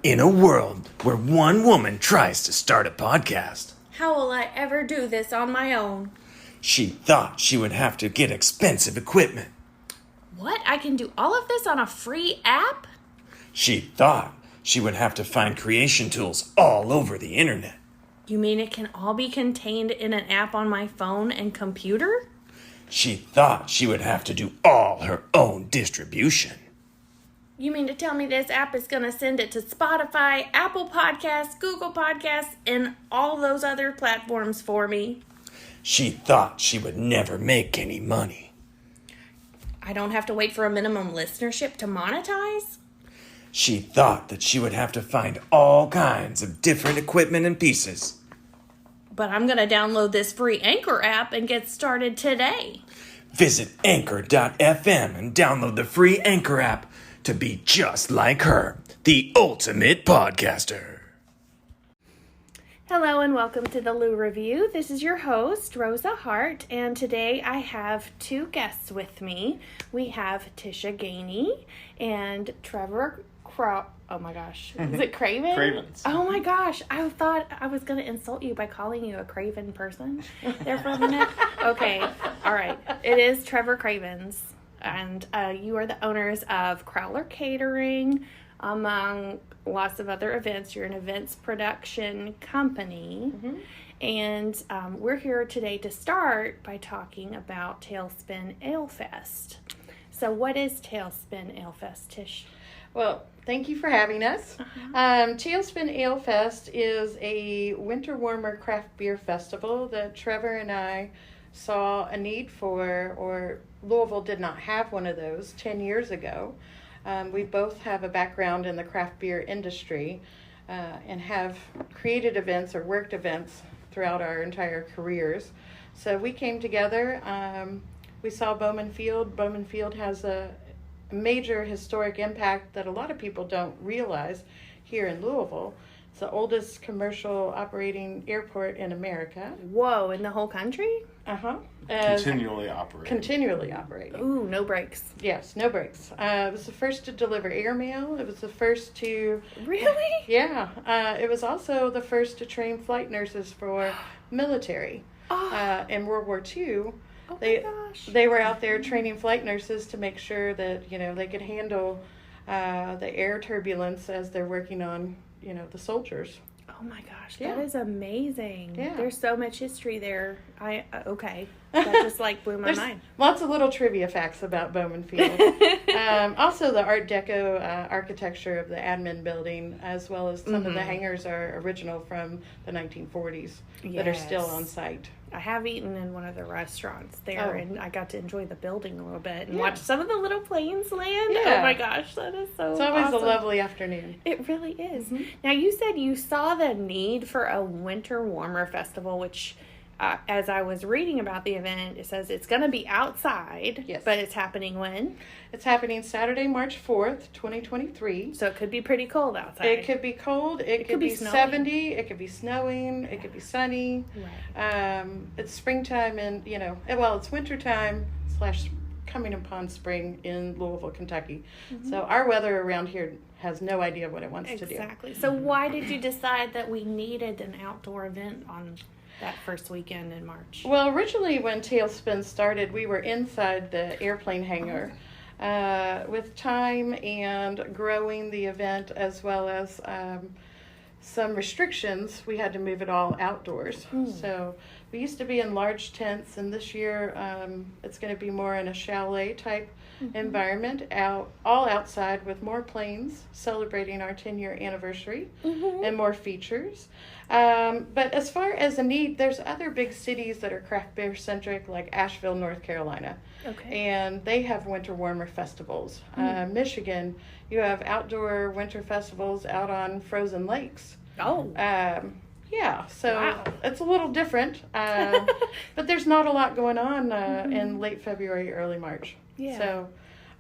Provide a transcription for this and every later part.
In a world where one woman tries to start a podcast, how will I ever do this on my own? She thought she would have to get expensive equipment. What? I can do all of this on a free app? She thought she would have to find creation tools all over the internet. You mean it can all be contained in an app on my phone and computer? She thought she would have to do all her own distribution. You mean to tell me this app is going to send it to Spotify, Apple Podcasts, Google Podcasts, and all those other platforms for me? She thought she would never make any money. I don't have to wait for a minimum listenership to monetize? She thought that she would have to find all kinds of different equipment and pieces. But I'm going to download this free Anchor app and get started today. Visit Anchor.fm and download the free Anchor app to be just like her, the ultimate podcaster. Hello and welcome to the Lou Review. This is your host, Rosa Hart, and today I have two guests with me. We have Tisha Gainey and Trevor Oh my gosh. Is it Craven? Cravens. Oh my gosh. I thought I was going to insult you by calling you a Craven person there for a minute. Okay. All right. It is Trevor Cravens. And you are the owners of Crowler Catering, among lots of other events. You're an events production company. Mm-hmm. And we're here today to start by talking about Tailspin Ale Fest. So what is Tailspin Ale Fest, Tish? Well, thank you for having us. Uh-huh. Tailspin Ale Fest is a winter warmer craft beer festival that Trevor and I saw a need for, or Louisville did not have one of those 10 years ago. We both have a background in the craft beer industry and have created events or worked events throughout our entire careers. So we came together. We saw Bowman Field. Bowman Field has a major historic impact that a lot of people don't realize here in Louisville. It's the oldest commercial operating airport in America. Whoa, in the whole country? Uh-huh. Continually operating. Ooh, no breaks. Yes, no breaks. It was the first to deliver airmail. It was the first to... Really? Yeah. It was also the first to train flight nurses for military. In World War II. Oh my gosh. They were out there training flight nurses to make sure that, they could handle the air turbulence as they're working on, the soldiers. Oh my gosh, Yeah. that is amazing. Yeah. There's so much history there. Okay. That just blew my There's mind. Lots of little trivia facts about Bowman Field. Also, the Art Deco architecture of the admin building, as well as some of the hangars, are original from the 1940s that are still on site. I have eaten in one of the restaurants there, and I got to enjoy the building a little bit and watch some of the little planes land. Yeah. Oh my gosh, that is so It's always awesome. a lovely afternoon. It really is. Mm-hmm. Now, you said you saw the need for a winter warmer festival, which, as I was reading about the event, it says it's going to be outside. Yes. But it's happening when? It's happening Saturday, March 4th, 2023. So it could be pretty cold outside. It could be cold. It could be snowing. 70. It could be snowing. It could be sunny. Right. It's springtime and, it's wintertime / coming upon spring in Louisville, Kentucky. Mm-hmm. So our weather around here has no idea what it wants to do. Exactly. So why did you decide that we needed an outdoor event on that first weekend in March? Well, originally when Tailspin started, we were inside the airplane hangar. With time and growing the event, as well as some restrictions, we had to move it all outdoors. So we used to be in large tents, and this year it's going to be more in a chalet type environment, all outside with more planes celebrating our 10-year anniversary and more features. But as far as the need, there's other big cities that are craft beer centric, like Asheville, North Carolina. Okay. And they have winter warmer festivals. Michigan, you have outdoor winter festivals out on frozen lakes. Oh. Yeah, so Wow. it's a little different. But there's not a lot going on in late February, early March. Yeah. So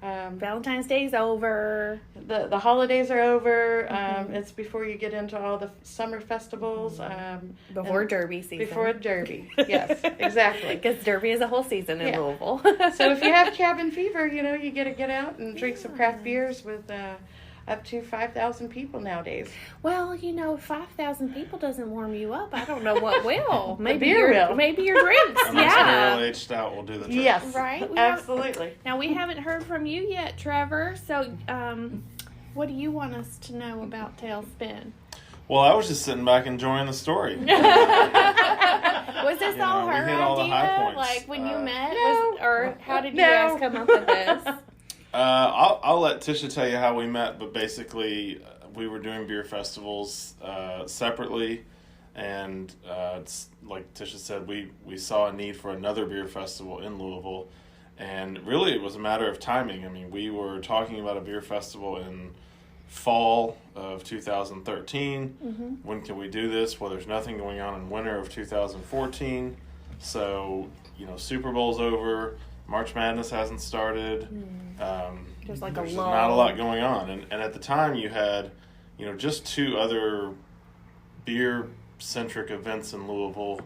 Valentine's Day's over. the holidays are over. It's before you get into all the summer festivals. Before Derby season. Before Derby. Yes, exactly. Because Derby is a whole season in Louisville. So if you have cabin fever, you get to get out and drink some craft beers with up to 5,000 people nowadays. Well, 5,000 people doesn't warm you up. I don't know what will. Maybe beer will. Maybe your drinks. A nice Yeah. barrel-aged stout will do the trick. Yes, Right? absolutely. Now, we haven't heard from you yet, Trevor. So, what do you want us to know about Tailspin? Well, I was just sitting back enjoying the story. Was this all we her hit all the high idea? points. Like when you met? No. Or how did you No. guys come up with this? I'll let Tisha tell you how we met, but basically we were doing beer festivals separately, and it's like Tisha said, we saw a need for another beer festival in Louisville, and really it was a matter of timing. I mean, we were talking about a beer festival in fall of 2013. Mm-hmm. When can we do this? Well, there's nothing going on in winter of 2014, so Super Bowl's over. March Madness hasn't started. There's like there's a lull. not a lot going on. And at the time you had, just two other beer-centric events in Louisville,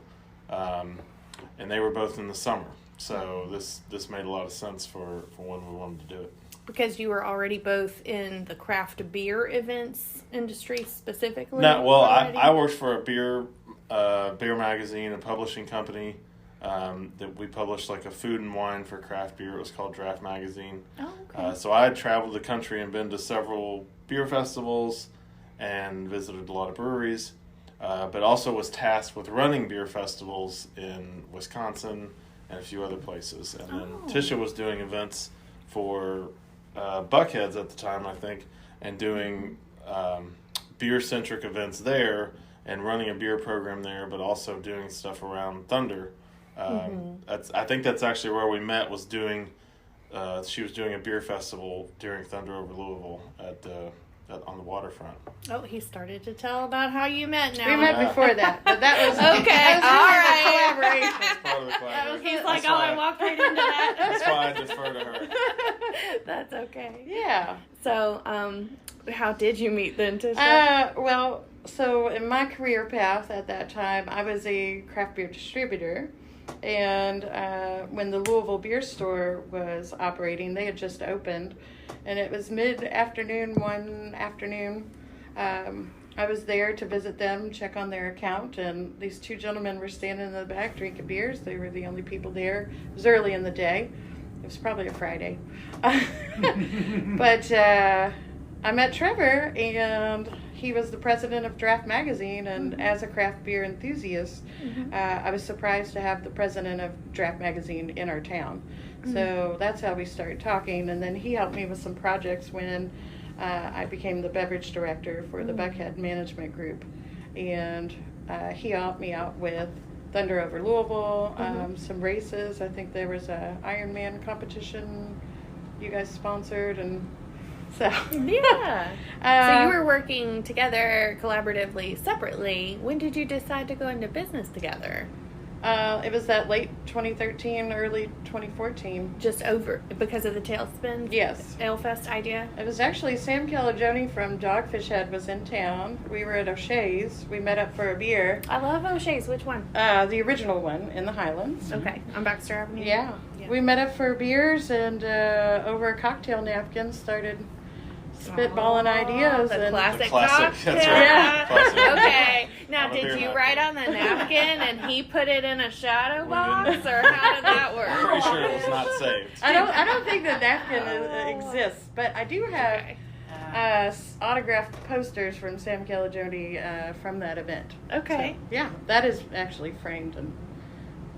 and they were both in the summer. So this made a lot of sense for when we wanted to do it. Because you were already both in the craft beer events industry specifically? No, well, already? I worked for a beer magazine, a publishing company, that we published like a food and wine for craft beer. It was called Draft Magazine. Oh, okay. So I had traveled the country and been to several beer festivals and visited a lot of breweries, but also was tasked with running beer festivals in Wisconsin and a few other places. And then Tisha was doing events for Buckheads at the time, I think, and doing beer-centric events there and running a beer program there, but also doing stuff around Thunder. I think that's actually where we met, was doing, she was doing a beer festival during Thunder over Louisville on the waterfront. Oh, he started to tell about how you met now. We met before that, but that was Okay, that was all really right. the collaboration. That's part of the collaboration. He's like, That's why- I walked right into that. That's why I defer to her. That's okay. Yeah. So, how did you meet then, Tisha? Well, so in my career path at that time, I was a craft beer distributor. And when the Louisville Beer Store was operating, they had just opened. And it was mid-afternoon one afternoon. I was there to visit them, check on their account. And these two gentlemen were standing in the back drinking beers. They were the only people there. It was early in the day. It was probably a Friday. But I met Trevor, and he was the president of Draft Magazine, and as a craft beer enthusiast, I was surprised to have the president of Draft Magazine in our town. So that's how we started talking, and then he helped me with some projects when I became the beverage director for the Buckhead Management Group, and he helped me out with Thunder over Louisville, some races. I think there was a Ironman competition you guys sponsored, and so Yeah. So you were working together collaboratively, separately. When did you decide to go into business together? It was that late 2013, early 2014. Just over because of the Tailspin Yes. Ale Fest idea? It was actually Sam Calagione from Dogfish Head was in town. We were at O'Shea's. We met up for a beer. I love O'Shea's. Which one? The original one in the Highlands. Okay. On Baxter Avenue? Yeah. We met up for beers and over a cocktail napkin started spitballing ideas. The and classic Classic, cocktail. that's right. Yeah. Classic. Okay. Now, On a beer did you napkin. write on the napkin and he put it in a shadow We box, didn't. or how did that work? I'm pretty sure it was not saved. I don't think the napkin exists, but I do have Okay. autographed posters from Sam Calagione from that event. Okay. So, yeah, that is actually framed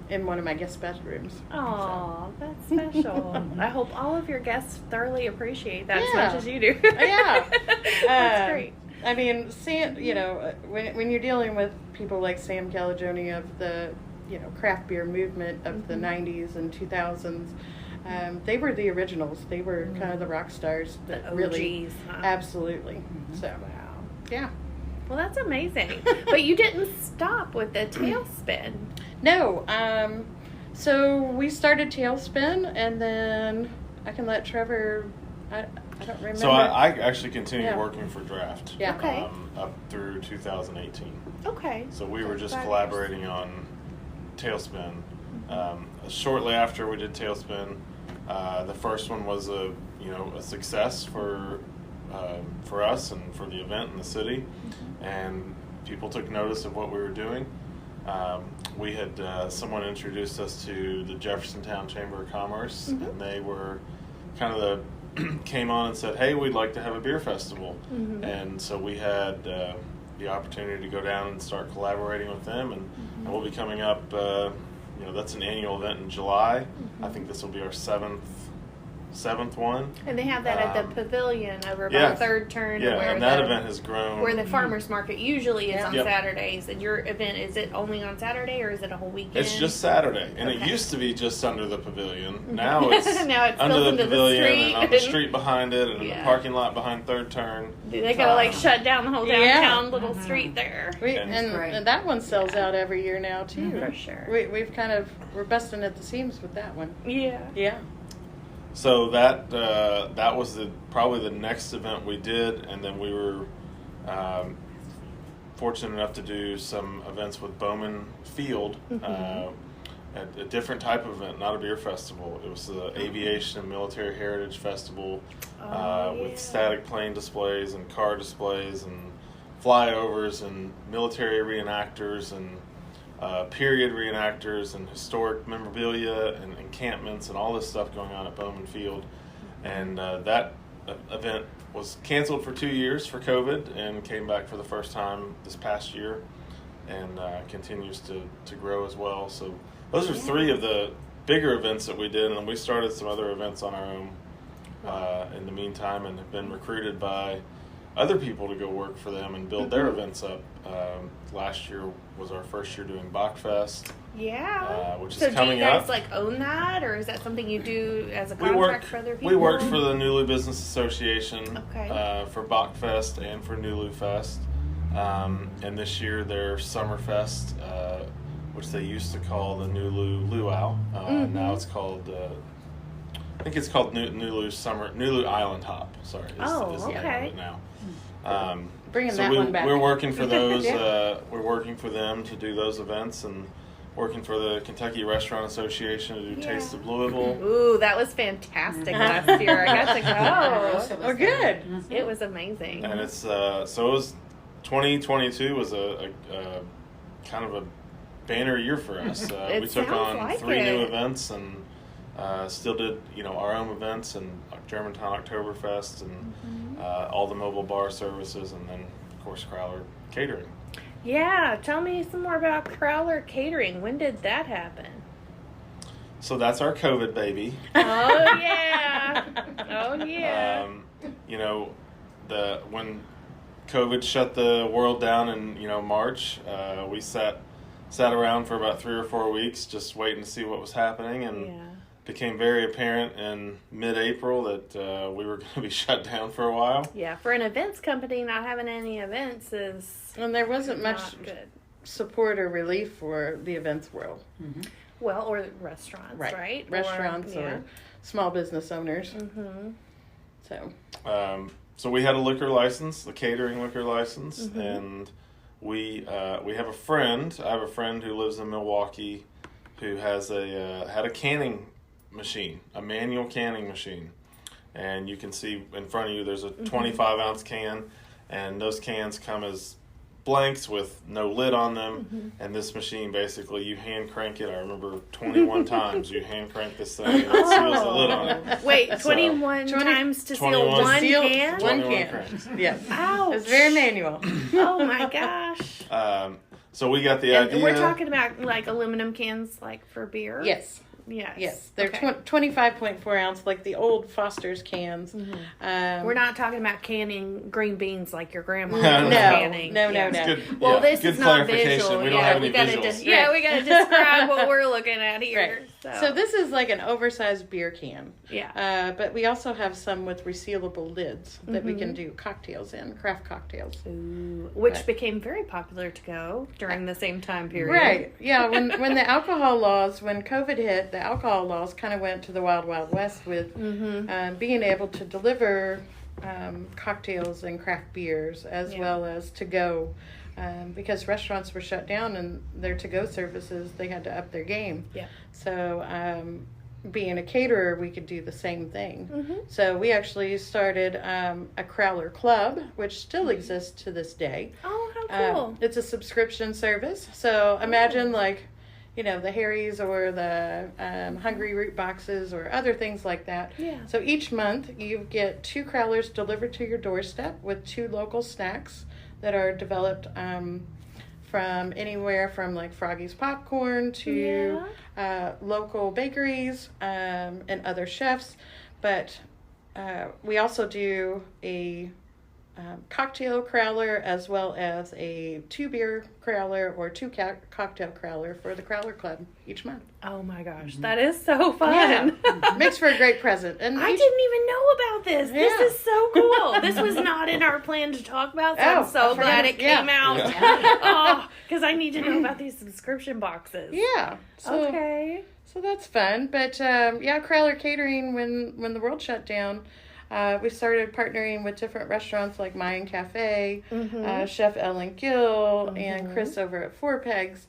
in one of my guest bedrooms. Oh, that's special. I hope all of your guests thoroughly appreciate that as Yeah. much as you do. Yeah. That's great. I mean, Sam, when you're dealing with people like Sam Calagione of the, craft beer movement of the 90s and 2000s, they were the originals. They were kind of the rock stars that The really, OGs, huh? absolutely. So, Wow. yeah. Well, that's amazing. But you didn't stop with the Tailspin. No, so we started Tailspin, and then I can let Trevor, I don't remember. So I actually continued Yeah. working for Draft. Yeah. Okay. Up through 2018. Okay. So we were just 5 years. collaborating on Tailspin. Shortly after we did Tailspin, the first one was a success for for us and for the event in the city, and people took notice of what we were doing. We had someone introduced us to the Jeffersontown Chamber of Commerce, and they were kind of came on and said, hey, we'd like to have a beer festival. And so we had the opportunity to go down and start collaborating with them, and we'll be coming up, that's an annual event in July. I think this will be our seventh one. And they have that at the pavilion over by Third Turn. Yeah, where and that event has grown. Where the farmers market usually is on Saturdays. And your event, is it only on Saturday or is it a whole weekend? It's just Saturday. And it used to be just under the pavilion. Now it's, it's under the pavilion and on the street behind it and the parking lot behind Third Turn. They gotta shut down the whole downtown little street there. And that one sells out every year now too. For sure. We're busting at the seams with that one. Yeah. Yeah. So that was probably the next event we did, and then we were fortunate enough to do some events with Bowman Field, a different type of event, not a beer festival. It was the Aviation and Military Heritage Festival with static plane displays and car displays and flyovers and military reenactors and period reenactors and historic memorabilia and encampments and all this stuff going on at Bowman Field. And that event was canceled for 2 years for COVID and came back for the first time this past year, and continues to grow as well. So those are three of the bigger events that we did, and we started some other events on our own in the meantime, and have been recruited by other people to go work for them and build their events up. Last year was our first year doing Bachfest. Yeah. Which is coming So up. do you guys own that, or is that something you do as a contract for other people? We worked for the Nulu Business Association for Bachfest and for Nulu Fest. And this year their Summerfest, which they used to call the Nulu Luau. Now it's called I think it's called Nulu Island Hop. Sorry, is the name of it now. Bringing that one back. We're working for those. We're working for them to do those events, and working for the Kentucky Restaurant Association to do Taste of Louisville. Ooh, that was fantastic last year. I got to go. Oh, good. It was amazing. And it's so it was 2022 was a kind of a banner year for us. We took on 3 new events and still did our own events and Germantown Oktoberfest and all the mobile bar services, and then of course Crowler Catering. Yeah, tell me some more about Crowler Catering. When did that happen? So that's our COVID baby. Oh yeah. Oh yeah. When COVID shut the world down in March, we sat around for about 3 or 4 weeks just waiting to see what was happening, and became very apparent in mid-April that we were going to be shut down for a while. Yeah, for an events company, not having any events is and there wasn't much good support or relief for the events world. Mm-hmm. Well, or restaurants, right? Restaurants or small business owners. Mm-hmm. So we had a liquor license, the catering liquor license, and we have a friend. I have a friend who lives in Milwaukee who has had a canning machine, a manual canning machine, and you can see in front of you there's a 25-ounce can, and those cans come as blanks with no lid on them, and this machine basically you hand crank it. I remember 21 times you hand crank this thing and it seals the lid on it. Wait, 21 times to seal 21 one can? 1 can. Cranks. Yes. Ouch. It's very manual. Oh my gosh. So we got the And idea. we're talking about like aluminum cans like for beer? Yes. Yes. They're 25.4 ounce, like the old Foster's cans. We're not talking about canning green beans like your grandma was No. canning. No. Good, Well, this good is not clarification. visual. We don't have any gotta visuals. we gotta describe what we're looking at here. Right. So this is like an oversized beer can. Yeah. But we also have some with resealable lids that we can do cocktails in, craft cocktails. Ooh, which became very popular to go during the same time period. Right. Yeah. When the alcohol laws, when COVID hit, the alcohol laws kind of went to the wild, wild west with being able to deliver cocktails and craft beers as well as to go. Because restaurants were shut down and their to-go services, they had to up their game. Yeah. So being a caterer, we could do the same thing. Mm-hmm. So we actually started a Crowler Club, which still exists to this day. Oh, how cool. It's a subscription service. So imagine like, you know, the Harry's or the Hungry Root boxes or other things like that. Yeah. So each month you get 2 Crowlers delivered to your doorstep with 2 local snacks that are developed from anywhere from like Froggy's Popcorn to local bakeries and other chefs. But we also do a cocktail Crowler as well as a 2 beer Crowler or 2 cocktail Crowler for the Crowler Club each month. Oh my gosh, that is so fun. Yeah. Makes for a great present. And I didn't even know about this. Yeah. This is so cool. This was not in our plan to talk about, so I'm so glad it came out. Yeah. Oh, because I need to know about these subscription boxes. Yeah. So, Okay. So that's fun. But Crowler Catering, when the world shut down, we started partnering with different restaurants like Mayan Cafe, Chef Ellen Gill, and Chris over at Four Pegs,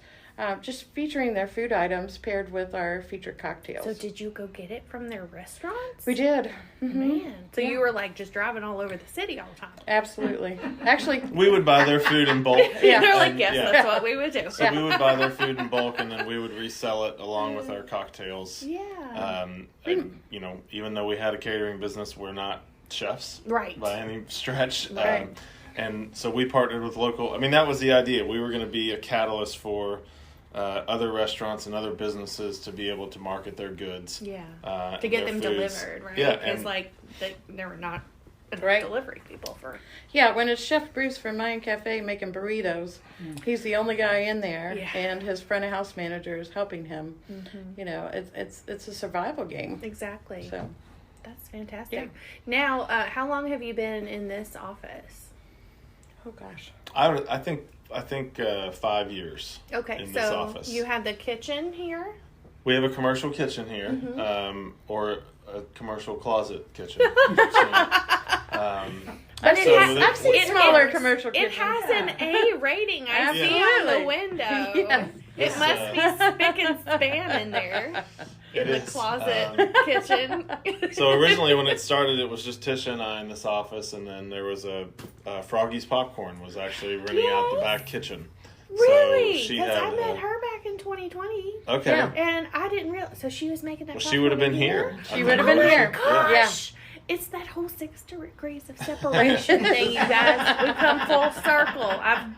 just featuring their food items paired with our featured cocktails. So did you go get it from their restaurants? We did. Man. So you were like just driving all over the city all the time. Absolutely. Actually, We would buy their food in bulk. Yeah. They're like, And, yes, yeah. that's what we would do. So we would buy their food in bulk, and then we would resell it along with our cocktails. Yeah. And, you know, even though we had a catering business, we're not chefs Right. by any stretch. Right. And so we partnered with local. I mean, that was the idea. We were going to be a catalyst for other restaurants and other businesses to be able to market their goods. Yeah. To To get them delivered, right? Yeah, Because and- like there were not enough Right. delivery people for. yeah, when it's Chef Bruce from Mayan Cafe making burritos, he's the only guy in there, Yeah. and his front of house manager is helping him. You know, it's a survival game. Exactly. So That's fantastic. Yeah. Now, how long have you been in this office? oh gosh. I think 5 years. Okay, in so this office. you have the kitchen here. We have a commercial kitchen here, or a commercial closet kitchen. But So I've seen smaller commercial It kitchens. has an A rating. I see on the Absolutely. window. Yes. It must be spick and span in there. It The is, closet kitchen. So originally, when it started, it was just Tisha and I in this office, and then there was a Froggy's Popcorn was actually renting out the back kitchen. Really? So she Because had. I met her back in 2020. Okay. Yeah. And I didn't realize. So she was making that. Well, she would have been here. She would have been here. Gosh. It's that whole 6 degrees of separation thing, you guys. We come full circle.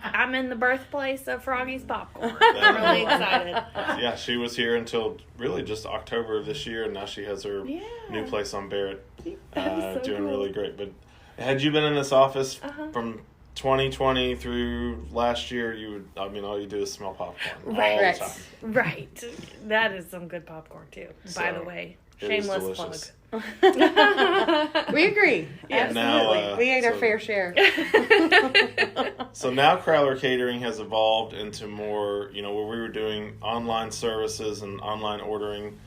I'm in the birthplace of Froggy's Popcorn. I'm really excited. Yeah, she was here until really just October of this year, and now she has her Yeah. new place on Barrett, That is so doing cool. really great. But had you been in this office from 2020 through last year, all you do is smell popcorn all Right. the time. Right. That is some good popcorn, too, by So, the way. it is Shameless plug. delicious. We agree. Yes. Absolutely. Now, we ate our so- fair share. So now Crowler Catering has evolved into more, where we were doing online services and online ordering.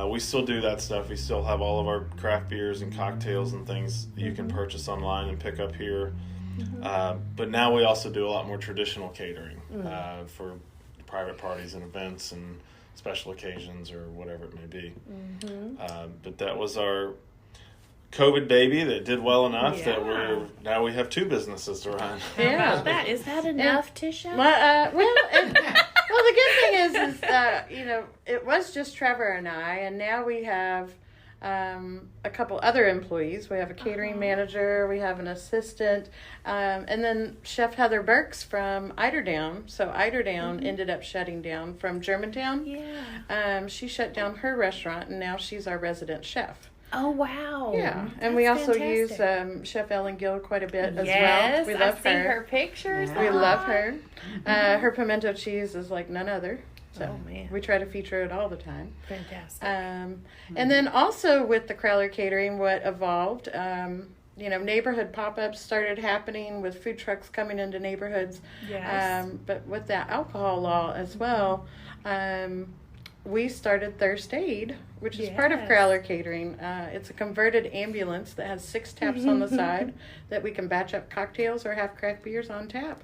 We still do that stuff. We still have all of our craft beers and cocktails and things that you can purchase online and pick up here. But now we also do a lot more traditional catering for private parties and events and special occasions or whatever it may be. But that was our COVID baby that did well enough that now we have 2 businesses to run. Yeah. Is that enough, Tisha? Well, the good thing is it was just Trevor and I, and now we have a couple other employees. We have a catering manager, we have an assistant, and then Chef Heather Burks from Eiderdown. So Eiderdown ended up shutting down from Germantown. Yeah. She shut down her restaurant, and now she's our resident chef. Oh, wow. Yeah, and we That's also fantastic. use Chef Ellen Gill quite a bit as Yes, well. We love I've seen her pictures. We a love lot. her. Her pimento cheese is like none other. So Oh, man. we try to feature it all the time. Fantastic. And then also with the Crowler Catering, what evolved, neighborhood pop-ups started happening with food trucks coming into neighborhoods. Yes. But with that alcohol law as well, we started Thirst Aid, which is part of Yes. Crowler Catering. It's a converted ambulance that has 6 taps on the side that we can batch up cocktails or have craft beers on tap.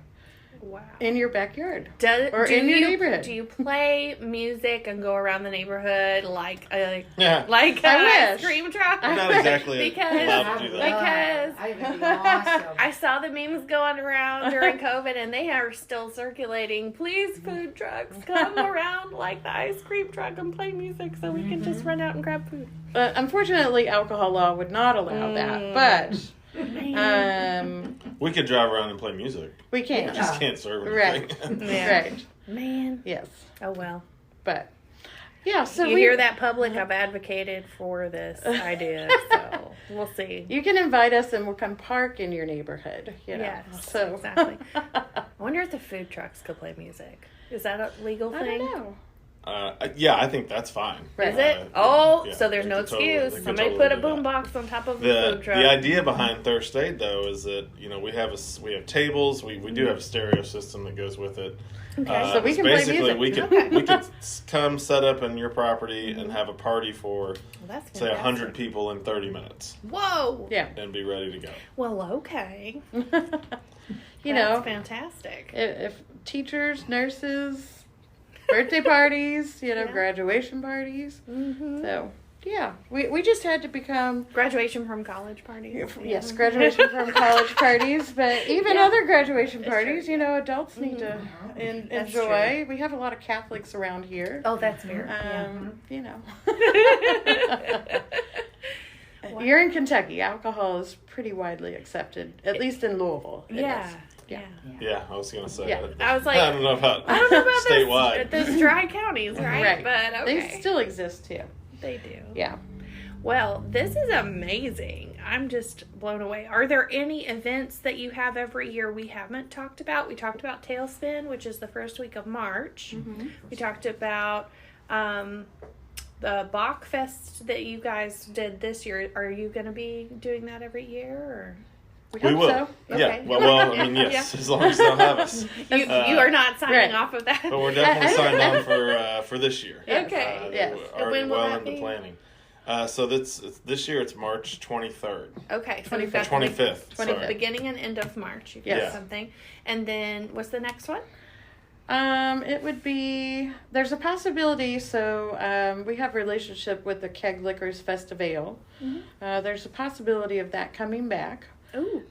Wow. in your backyard. Or in your neighborhood. Do you play music and go around the neighborhood like a Yeah. ice wish. cream truck? I'm not exactly Because- allowed to do that. Because I would be awesome. I saw the memes going around during COVID, and they are still circulating. Please, food trucks, come around like the ice cream truck and play music so we can just run out and grab food. Unfortunately, alcohol law would not allow that, but We could drive around and play music. we can. Just can't serve Right. anything. Yeah. Right. Man. Yes. Oh, well. But yeah, so You hear that, public? I've advocated for this idea, so we'll see. You can invite us and we'll come park in your neighborhood. You know? Yes, So exactly. I wonder if the food trucks could play music. Is that a legal I thing? don't know. Yeah, I think that's fine. Right. Is it? Oh, yeah, so there's they no could totally- excuse. they could Somebody totally put a do that. boombox on top of a The food truck. idea behind Thirst Aid though is that we have tables. We do have a stereo system that goes with it. Okay. So we it's can play basically music. we could come set up on your property and have a party for Well, that's say 100 fantastic. people in 30 minutes Whoa. Yeah. and be ready to go. Well, okay. You That's know, fantastic. if teachers, nurses, birthday parties, Yeah. graduation parties. Mm-hmm. So, yeah, we just had to become, Graduation from college party. yes, graduation from college parties, but even Yeah. other graduation It's parties, true. adults need to That's enjoy. We have a lot of Catholics around here. Oh, that's fair. You're in Kentucky. Alcohol is pretty widely accepted, at least in Louisville. it Yeah. is. Yeah. Yeah, I was gonna say. Yeah. that. I was like, I don't know about I don't know about statewide. those dry counties, right? Right. But okay. They still exist too. They do. Yeah. Well, this is amazing. I'm just blown away. Are there any events that you have every year we haven't talked about? We talked about Tailspin, which is the first week of March. Mm-hmm. We talked about the Bach Fest that you guys did this year. Are you going to be doing that every year? Or? We hope will. so. Yeah. Okay. Well, I mean, yes, as long as they'll have us. You are not signing right. off of that. But we're definitely signed on for this year. Okay. Yes. We're already When will well that into be? planning. So this year it's March 23rd. Okay, so we've got 25th. the Sorry. beginning and end of March. You've Yes. got something. And then what's the next one? It would be, there's a possibility, so we have a relationship with the Keg Liquors Festival. Mm-hmm. There's a possibility of that coming back. Ooh.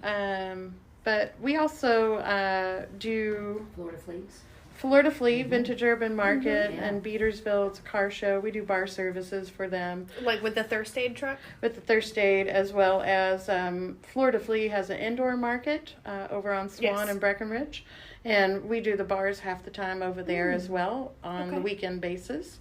But we also do Florida Fleets. Florida Flea, Vintage Urban Market, Yeah. and Beatersville. It's a car show. We do bar services for them Like with the Thirst Aid truck? with the Thirst Aid, as well as Florida Flea has an indoor market over on Swan Yes. and Breckenridge. And we do the bars half the time over there as well on the Okay. weekend basis.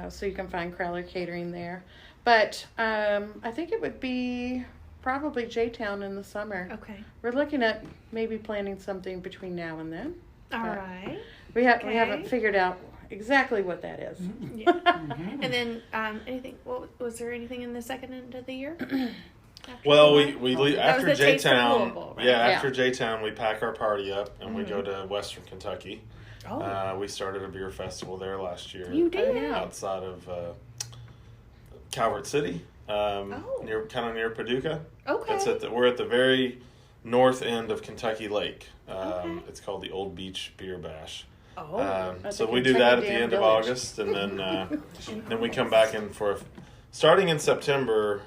So you can find Crowler Catering there. But I think it would be probably J-Town in the summer. Okay. We're looking at maybe planning something between now and then. All But- right. We Okay. we haven't figured out exactly what that is. Yeah. And then anything, was there anything in the second end of the year? Well, After we that? leave That was after the Taste of J-Town. Louisville, right? Yeah, Yeah. after J-Town, we pack our party up and we go to Western Kentucky. Oh, We started a beer festival there last year. you did? yeah. outside of Calvert City, near Paducah. Okay. We're at the very north end of Kentucky Lake. Okay. It's called the Old Beach Beer Bash. Oh. At So the we do Kentucky that at the Dam end of Village. August, and then we come back in starting in September.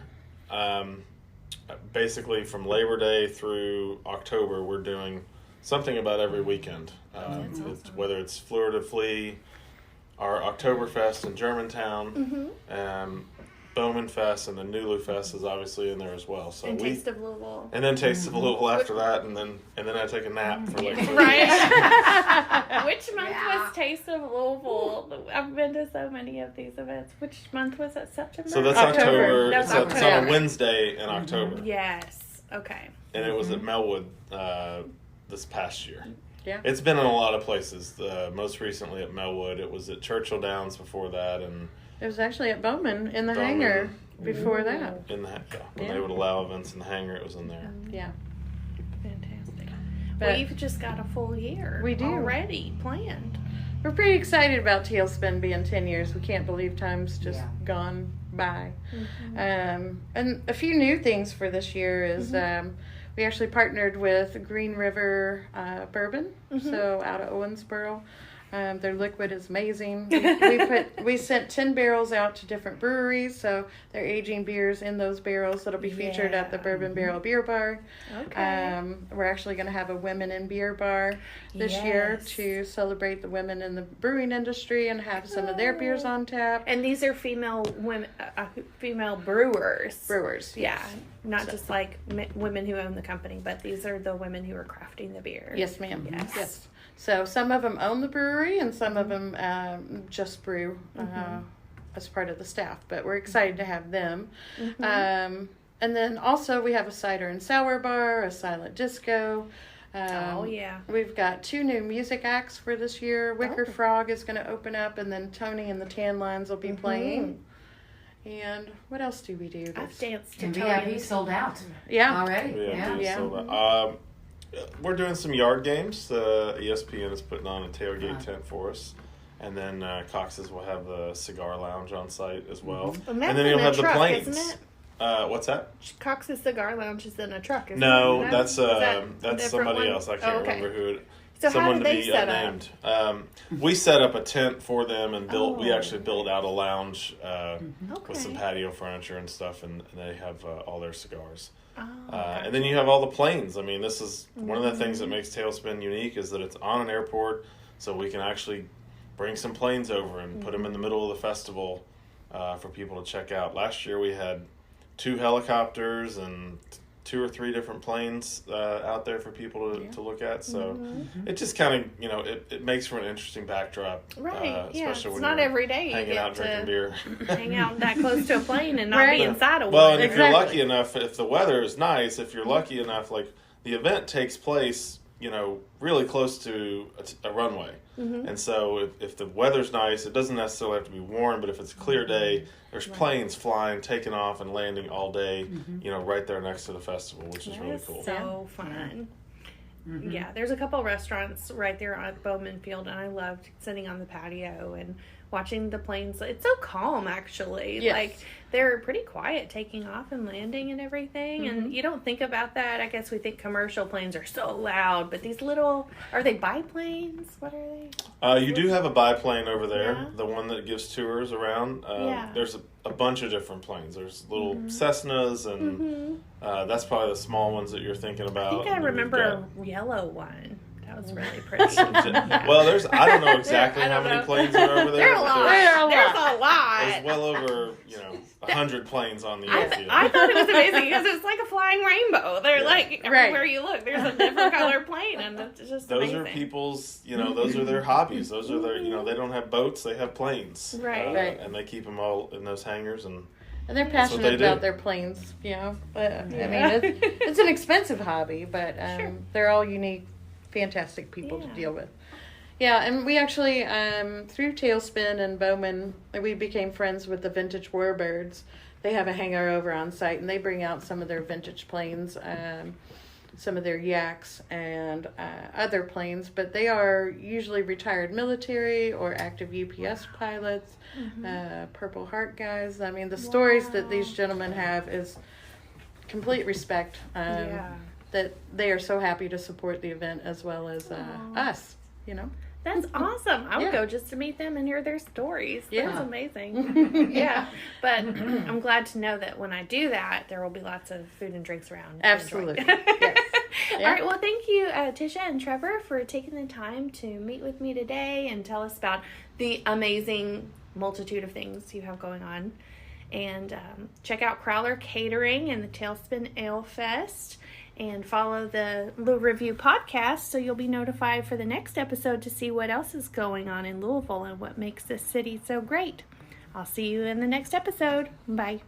Basically, from Labor Day through October, we're doing something about every weekend. Whether it's Florida Flea, our Oktoberfest in Germantown, Bowman Fest, and then Nulu Fest is obviously in there as well. So and Taste of Louisville. and then Taste of Louisville after that, and then I take a nap for like 3 Right. Which month Yeah. was Taste of Louisville? I've been to so many of these events. Which month was it? September? So that's October. October. That's So it's on October. a Wednesday in October. Yes. Okay. And it was at Melwood this past year. Yeah. It's been in a lot of places. Most recently at Melwood. It was at Churchill Downs before that, and It was actually at Bowman in the Bowman. hangar before that. in the when Yeah. they would allow events in the hangar, it was in there. Yeah. Fantastic. But- Well, you've just got a full year. We do. already planned. We're pretty excited about Tailspin being 10 years. We can't believe time's just Yeah. gone by. And a few new things for this year is we actually partnered with Green River Bourbon, so out of Owensboro. Their liquid is amazing. We sent 10 barrels out to different breweries, so they're aging beers in those barrels that'll be featured at the Bourbon Barrel Beer Bar. Okay. We're actually going to have a women in beer bar this year to celebrate the women in the brewing industry and have some of their beers on tap. And these are female women, female brewers. Brewers, Yeah, not just like women who own the company, but these are the women who are crafting the beer. Yes, ma'am. Yes. So some of them own the brewery and some of them just brew as part of the staff. But we're excited to have them. And then also we have a cider and sour bar, a silent disco. We've got 2 new music acts for this year. Wicker Frog is going to open up, and then Tony and the Tan Lines will be playing. And what else do we do? I've danced to And Tony. VIP sold out. Yeah. Already. Yeah. So, we're doing some yard games. ESPN is putting on a tailgate tent for us. And then Cox's will have the cigar lounge on site as well. And then you'll have truck, the planes. Isn't it? What's that? Cox's Cigar Lounge is in a truck, isn't No, it? that's different somebody one? else. I can't remember who it. So someone how did they to be set unnamed. We set up a tent for them and built. We actually built out a lounge with some patio furniture and stuff, and they have all their cigars. And then you have all the planes. I mean, this is one of the things that makes Tailspin unique is that it's on an airport, so we can actually bring some planes over and put them in the middle of the festival for people to check out. Last year we had 2 helicopters and 2 or 3 different planes out there for people to look at. So it just kind of, it makes for an interesting backdrop. Right, especially it's when not you're every day you hanging get out drinking to beer. hang out that close to a plane and not be inside of one. Well, and if you're lucky enough, if the weather is nice, if you're lucky enough, like the event takes place, really close to a runway. And so if the weather's nice, it doesn't necessarily have to be warm, but if it's a clear day, there's planes flying, taking off and landing all day, right there next to the festival, which is really cool. So fun. Yeah, there's a couple restaurants right there on Bowman Field, and I loved sitting on the patio and watching the planes. It's so calm, actually. Yes. Like, they're pretty quiet taking off and landing and everything, and you don't think about that. I guess we think commercial planes are so loud, but these little, are they biplanes? What are they? You do have a biplane over there, Yeah. the one that gives tours around. There's a bunch of different planes. There's little Cessnas, and that's probably the small ones that you're thinking about. I think I And then you've remember a yellow one. That was really pretty. Well, I don't know exactly I how don't many know. planes are over there. There's a lot. There's a lot. There's well over, 100 planes on the airfield. I thought it was amazing because it's like a flying rainbow. They're like everywhere you look, there's a different color plane, and it's just those amazing. are people's, those are their hobbies. Those are their, they don't have boats, they have planes. Right. And they keep them all in those hangars and they're That's what passionate they about do. their planes, But, I mean, it's an expensive hobby, but they're all unique, fantastic people to deal with. Yeah, and we actually, through Tailspin and Bowman, we became friends with the Vintage Warbirds. They have a hangar over on site, and they bring out some of their vintage planes, some of their yaks, and other planes. But they are usually retired military or active UPS pilots, Purple Heart guys. I mean, the stories that these gentlemen have is complete respect. That they are so happy to support the event as well as us, That's awesome. I would Yeah. go just to meet them and hear their stories. Yeah. That's amazing. Yeah. But I'm glad to know that when I do that, there will be lots of food and drinks around. to Absolutely. enjoy. Yes. All right. Well, thank you, Tisha and Trevor, for taking the time to meet with me today and tell us about the amazing multitude of things you have going on. And check out Crowler Catering and the Tailspin Ale Fest. And follow the Review podcast so you'll be notified for the next episode to see what else is going on in Louisville and what makes this city so great. I'll see you in the next episode. Bye.